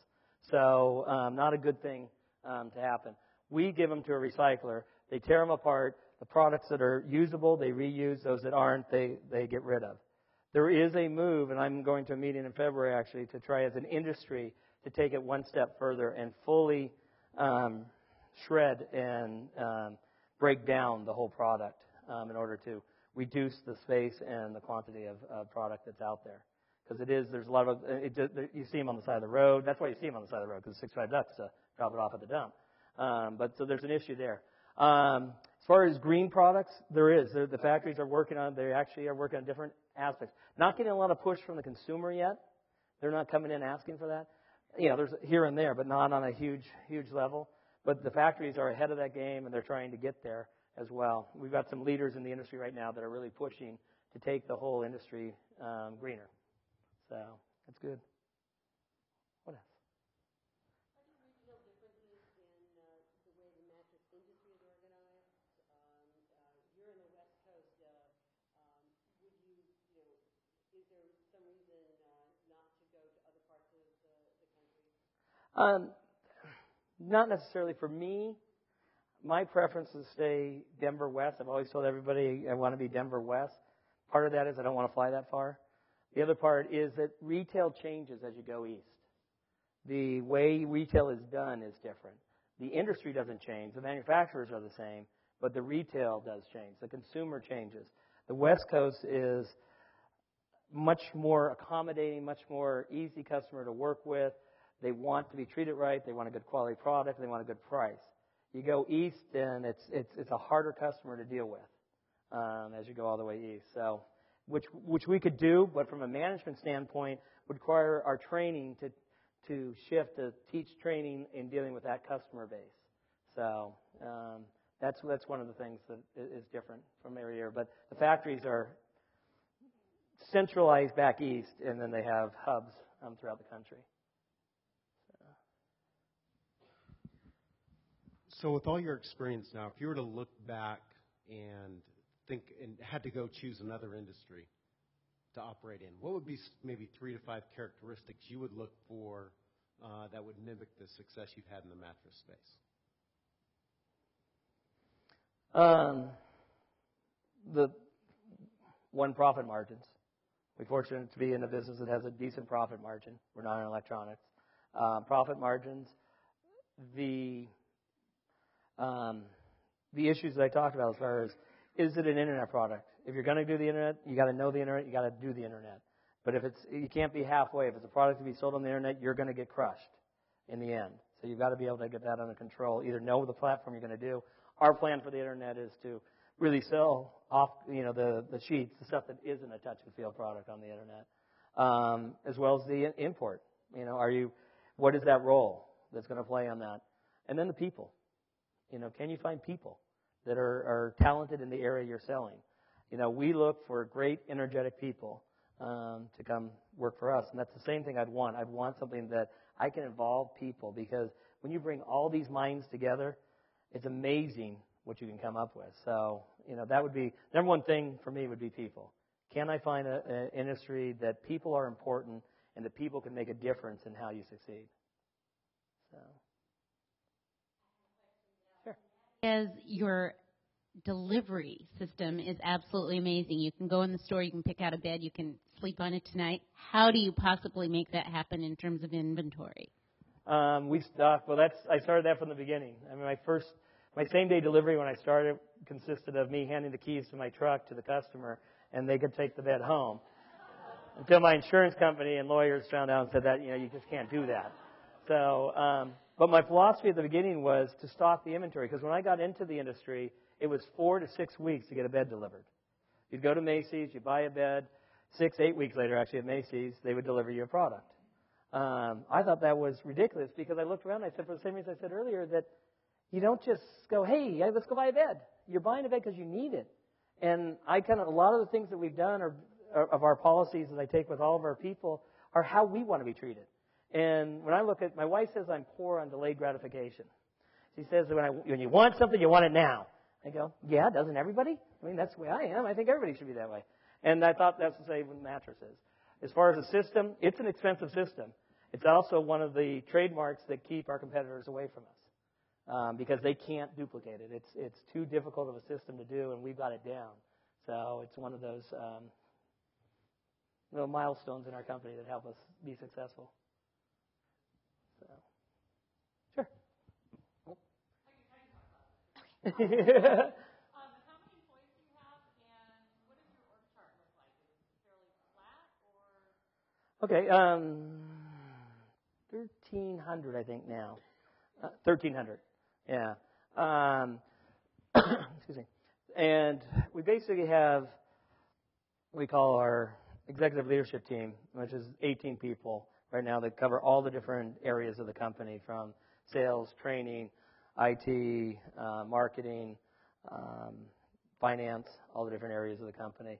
So not a good thing to happen. We give them to a recycler. They tear them apart. The products that are usable, they reuse. Those that aren't, they get rid of. There is a move, and I'm going to a meeting in February, actually, to try as an industry to take it one step further and fully shred and break down the whole product in order to reduce the space and the quantity of product that's out there. Because there's a lot of, you see them on the side of the road. That's why you see them on the side of the road, because it's $65 to drop it off at the dump. But so there's an issue there. As far as green products, there is. The factories are working on, they actually are working on different aspects. Not getting a lot of push from the consumer yet. They're not coming in asking for that. You know, there's here and there, but not on a huge level. But the factories are ahead of that game, and they're trying to get there as well. We've got some leaders in the industry right now that are really pushing to take the whole industry greener. So that's good. What else? Are there regional differences in the way the mattress industry is organized? You're in the West Coast. Would you, is there some reason not to go to other parts of the country? Not necessarily for me. My preference is to stay Denver West. I've always told everybody I want to be Denver West. Part of that is I don't want to fly that far. The other part is that retail changes as you go east. The way retail is done is different. The industry doesn't change. The manufacturers are the same, but the retail does change. The consumer changes. The West Coast is much more accommodating, much more easy customer to work with. They want to be treated right. They want a good quality product. They want a good price. You go east, and it's a harder customer to deal with as you go all the way east. So, which we could do, but from a management standpoint, would require our training to shift to teach training in dealing with that customer base. So that's one of the things that is different from area to area. But the factories are centralized back east, and then they have hubs throughout the country. So with all your experience now, if you were to look back and think and had to go choose another industry to operate in, what would be maybe 3 to 5 characteristics you would look for that would mimic the success you've had in the mattress space? The one, profit margins. We're fortunate to be in a business that has a decent profit margin. We're not in electronics. Profit margins. The issues that I talked about as far as, is it an internet product? If you're going to do the internet, you got to know the internet, you got to do the internet. But you can't be halfway. If it's a product to be sold on the internet, you're going to get crushed in the end. So you've got to be able to get that under control. Either know the platform you're going to do. Our plan for the internet is to really sell off, the sheets, the stuff that isn't a touch and feel product on the internet, as well as the import. What is that role that's going to play on that? And then the people. Can you find people that are talented in the area you're selling? We look for great, energetic people to come work for us. And that's the same thing I'd want. I'd want something that I can involve people, because when you bring all these minds together, it's amazing what you can come up with. So, that would be, number one thing for me would be people. Can I find an industry that people are important and that people can make a difference in how you succeed? So, sure. As your delivery system is absolutely amazing. You can go in the store, you can pick out a bed, you can sleep on it tonight. How do you possibly make that happen in terms of inventory? We stock. Well, I started that from the beginning. I mean, my same-day delivery when I started consisted of me handing the keys to my truck to the customer, and they could take the bed home. Until my insurance company and lawyers found out and said that, you just can't do that. So, but my philosophy at the beginning was to stock the inventory, because when I got into the industry, it was 4 to 6 weeks to get a bed delivered. You'd go to Macy's, you buy a bed. 6-8 weeks later, actually, at Macy's, they would deliver you a product. I thought that was ridiculous, because I looked around and I said, for the same reason I said earlier, that you don't just go, hey, let's go buy a bed. You're buying a bed because you need it. And a lot of the things that we've done of our policies that I take with all of our people are how we want to be treated. And when I look at, my wife says I'm poor on delayed gratification. She says that when you want something, you want it now. I go, yeah, doesn't everybody? I mean, that's the way I am. I think everybody should be that way. And I thought that's the same with mattresses. As far as the system, it's an expensive system. It's also one of the trademarks that keep our competitors away from us, because they can't duplicate it. It's too difficult of a system to do, and we've got it down. So it's one of those little milestones in our company that help us be successful. So, sure. How many employees do you have, and what does your org chart look like? Is it fairly flat, or? Okay, 1,300, I think now. 1,300, yeah. Excuse me. And we basically have what we call our executive leadership team, which is 18 people right now that cover all the different areas of the company, from sales, training, IT, marketing, finance, all the different areas of the company.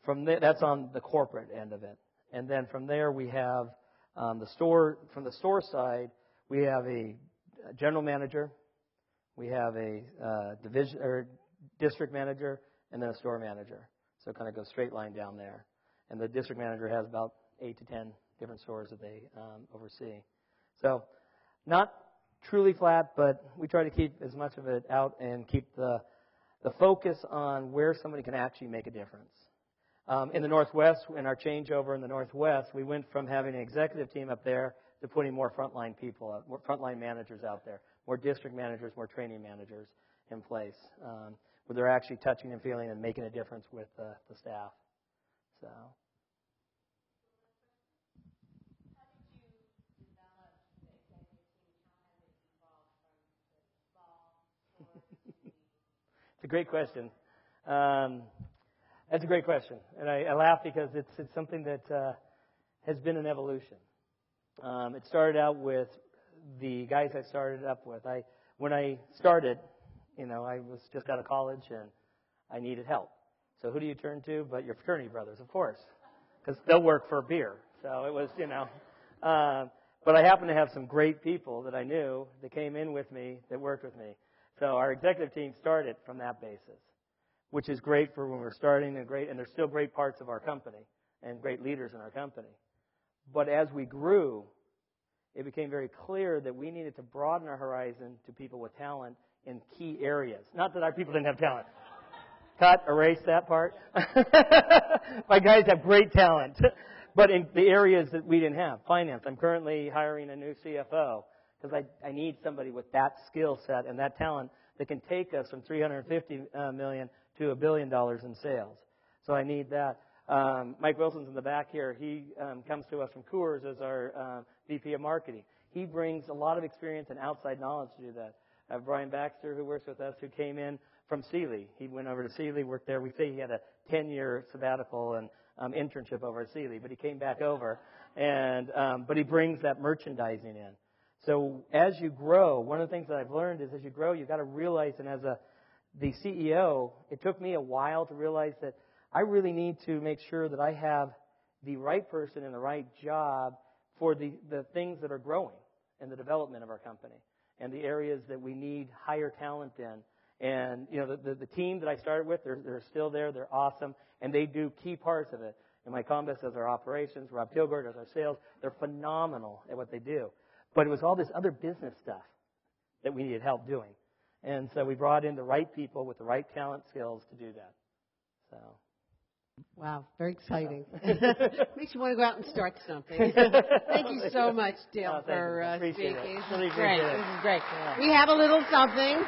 From there, that's on the corporate end of it. And then from there, we have the store. From the store side, we have a general manager, we have a division or district manager, and then a store manager. So it kind of goes straight line down there. And the district manager has about 8 to 10 different stores that they oversee. So not truly flat, but we try to keep as much of it out and keep the focus on where somebody can actually make a difference. In the Northwest, in our changeover in the Northwest, we went from having an executive team up there to putting more frontline people, more frontline managers out there, more district managers, more training managers in place, where they're actually touching and feeling and making a difference with the staff. So. It's a great question. That's a great question, and I laugh because it's something that has been an evolution. It started out with the guys I started up with. When I started, I was just out of college and I needed help. So who do you turn to but your fraternity brothers, of course, because they'll work for beer. So it was, but I happened to have some great people that I knew that came in with me, that worked with me. So our executive team started from that basis, which is great for when we're starting, and there's still great parts of our company and great leaders in our company. But as we grew, it became very clear that we needed to broaden our horizon to people with talent in key areas. Not that our people didn't have talent. Cut, erase that part. My guys have great talent. But in the areas that we didn't have, finance. I'm currently hiring a new CFO because I need somebody with that skill set and that talent that can take us from $350 million to $1 billion in sales. So I need that. Mike Wilson's in the back here. He comes to us from Coors as our VP of marketing. He brings a lot of experience and outside knowledge to do that. Brian Baxter, who works with us, who came in from Sealy. He went over to Sealy, worked there. We say he had a 10-year sabbatical and internship over at Sealy, but he came back over. And but he brings that merchandising in. So as you grow, one of the things that I've learned is as you grow, you've got to realize, and as the CEO, it took me a while to realize that I really need to make sure that I have the right person in the right job for the things that are growing in the development of our company and the areas that we need higher talent in. And, the team that I started with, they're still there. They're awesome. And they do key parts of it. And Mike Combes does our operations. Rob Kilgore does our sales. They're phenomenal at what they do. But it was all this other business stuff that we needed help doing. And so we brought in the right people with the right talent skills to do that. So. Wow, very exciting. Makes you want to go out and start something. Thank you so much, Dale, for speaking. This is great. This is great. Yeah. We have a little something.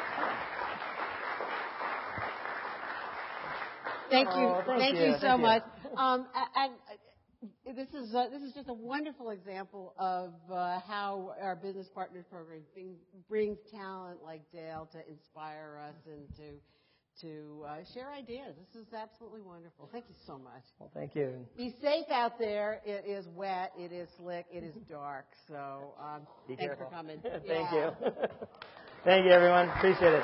Thank you. Thank you so much. And this is just a wonderful example of how our business partners program brings talent like Dale to inspire us and to share ideas. This is absolutely wonderful. Thank you so much. Well, thank you. Be safe out there. It is wet. It is slick. It is dark. So thanks for coming. Thank you. Thank you, everyone. Appreciate it.